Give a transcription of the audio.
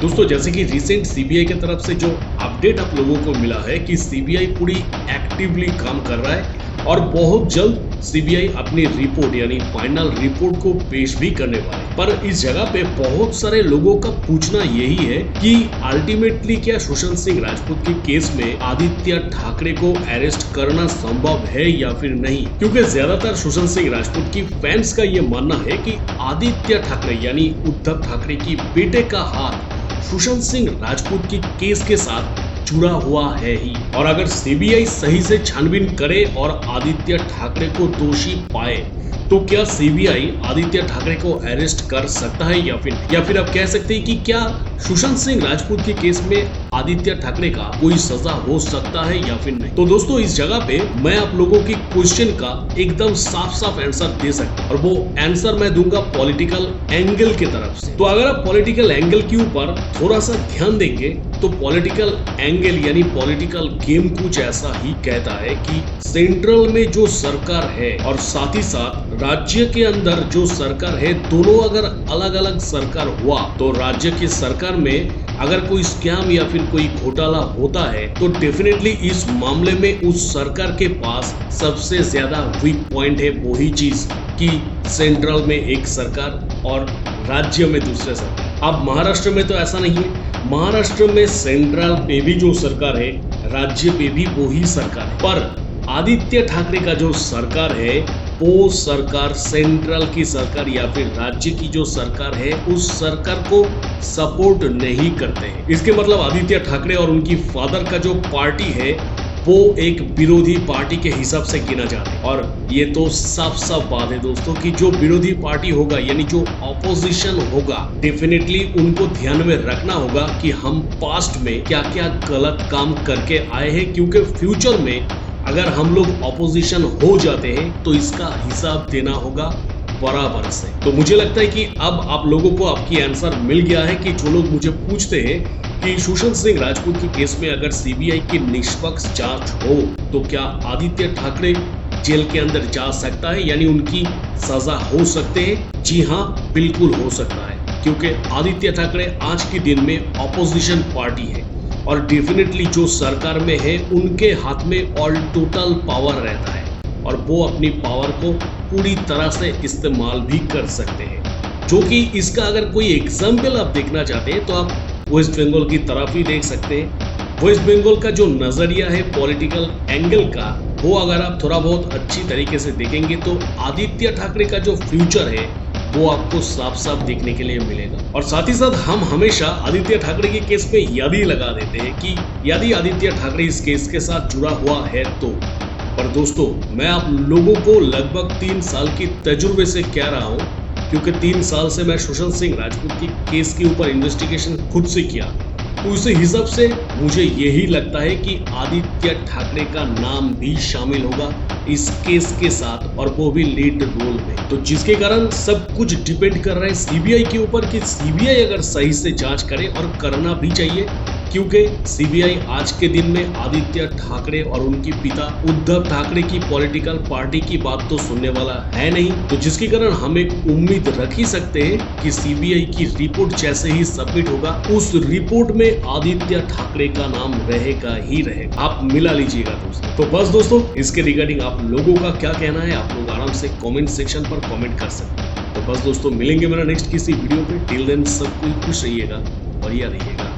दोस्तों जैसे कि रिसेंट सीबीआई की तरफ से जो अपडेट आप लोगों को मिला है कि सीबीआई पूरी एक्टिवली काम कर रहा है और बहुत जल्द सीबीआई अपनी रिपोर्ट यानी फाइनल रिपोर्ट को पेश भी करने वाला है। पर इस जगह पे बहुत सारे लोगों का पूछना यही है कि अल्टीमेटली क्या सुशांत सिंह राजपूत के केस में आदित्य ठाकरे को अरेस्ट करना संभव है या फिर नहीं, क्योंकि ज्यादातर सुशांत सिंह राजपूत की फैंस का ये मानना है कि आदित्य ठाकरे यानी उद्धव ठाकरे की बेटे का हाथ सुशांत सिंह राजपूत की केस के साथ जुड़ा हुआ है ही। और अगर सीबीआई सही से छानबीन करे और आदित्य ठाकरे को दोषी पाए तो क्या सीबीआई आदित्य ठाकरे को अरेस्ट कर सकता है या फिर आप कह सकते हैं कि क्या सुशांत सिंह राजपूत के केस में आदित्य ठाकरे का कोई सजा हो सकता है या फिर नहीं। तो दोस्तों इस जगह पे मैं आप लोगों की क्वेश्चन का एकदम साफ साफ आंसर दे सकता हूं और वो आंसर मैं दूंगा पॉलिटिकल एंगल की तरफ से। तो अगर आप पॉलिटिकल एंगल के ऊपर थोड़ा सा ध्यान देंगे तो पॉलिटिकल एंगल यानी पॉलिटिकल गेम कुछ ऐसा ही कहता है कि सेंट्रल में जो सरकार है और साथ ही साथ राज्य के अंदर जो सरकार है, दोनों अगर अलग अलग सरकार हुआ तो राज्य की सरकार में अगर कोई स्कैम या फिर कोई घोटाला होता है तो डेफिनेटली इस मामले में उस सरकार के पास सबसे ज्यादा वीक पॉइंट है वही चीज कि सेंट्रल में एक सरकार और राज्य में दूसरे सरकार। अब महाराष्ट्र में तो ऐसा नहीं है, महाराष्ट्र में सेंट्रल पे भी जो सरकार है, राज्य पे भी वही सरकार है। पर आदित्य ठाकरे का जो सरकार है वो सरकार सेंट्रल की सरकार या फिर राज्य की जो सरकार है उस सरकार को सपोर्ट नहीं करते हैं। इसके मतलब आदित्य ठाकरे और उनकी फादर का जो पार्टी है वो एक विरोधी पार्टी के हिसाब से गिना जाता है। और ये तो साफ साफ बात है दोस्तों कि जो विरोधी पार्टी होगा यानी जो ऑपोजिशन होगा, डेफिनेटली उनको ध्यान में रखना होगा कि हम पास्ट में क्या क्या गलत काम करके आए हैं, क्योंकि फ्यूचर में अगर हम लोग ऑपोजिशन हो जाते हैं तो इसका हिसाब देना होगा बराबर से। तो मुझे लगता है कि अब आप लोगों को आपकी आंसर मिल गया है कि जो लोग मुझे पूछते हैं कि सुशांत सिंह राजपूत के केस में अगर सीबीआई की निष्पक्ष जांच हो तो क्या आदित्य ठाकरे जेल के अंदर जा सकता है यानी उनकी सजा हो सकते हैं। जी हाँ, बिल्कुल हो सकता है, क्योंकि आदित्य ठाकरे आज के दिन में ऑपोजिशन पार्टी है और डेफिनेटली जो सरकार में है उनके हाथ में ऑल टोटल पावर रहता है और वो अपनी पावर को पूरी तरह से इस्तेमाल भी कर सकते हैं। जो कि इसका अगर कोई एग्जाम्पल आप देखना चाहते हैं तो आप वेस्ट बंगाल की तरफ ही देख सकते हैं। वेस्ट बंगाल का जो नजरिया है पॉलिटिकल एंगल का, वो अगर आप थोड़ा बहुत अच्छी तरीके से देखेंगे तो आदित्य ठाकरे का जो फ्यूचर है वो आपको साफ साफ देखने के लिए मिलेगा। और साथ ही साथ हम हमेशा आदित्य ठाकरे के केस पे यदि लगा देते हैं कि यदि आदित्य ठाकरे इस केस के साथ जुड़ा हुआ है तो। पर दोस्तों मैं आप लोगों को लगभग 3 साल की तजुर्बे से कह रहा हूं, क्योंकि 3 साल से मैं सुशांत सिंह राजपूत की केस के ऊपर इन्वेस्टिगेशन खुद से किया, तो उस हिसाब से मुझे यही लगता है कि आदित्य ठाकरे का नाम भी शामिल होगा इस केस के साथ और वो भी लीड रोल में। तो जिसके कारण सब कुछ डिपेंड कर रहा है सीबीआई के ऊपर कि सीबीआई अगर सही से जांच करे और करना भी चाहिए, क्योंकि सीबीआई आज के दिन में आदित्य ठाकरे और उनके पिता उद्धव ठाकरे की पॉलिटिकल पार्टी की बात तो सुनने वाला है नहीं। तो जिसके कारण हम एक उम्मीद रख ही सकते हैं कि सीबीआई की रिपोर्ट जैसे ही सबमिट होगा उस रिपोर्ट में आदित्य ठाकरे का नाम रहेगा ही रहेगा। आप मिला लीजिएगा दोस्तों। तो बस दोस्तों इसके रिगार्डिंग आप लोगों का क्या कहना है आप लोग आराम से कमेंट सेक्शन पर कमेंट कर सकते हैं। तो बस दोस्तों मिलेंगे मेरा नेक्स्ट किसी वीडियो पे। टिल देन सब कोई खुश रहिएगा, बढ़िया रहिएगा।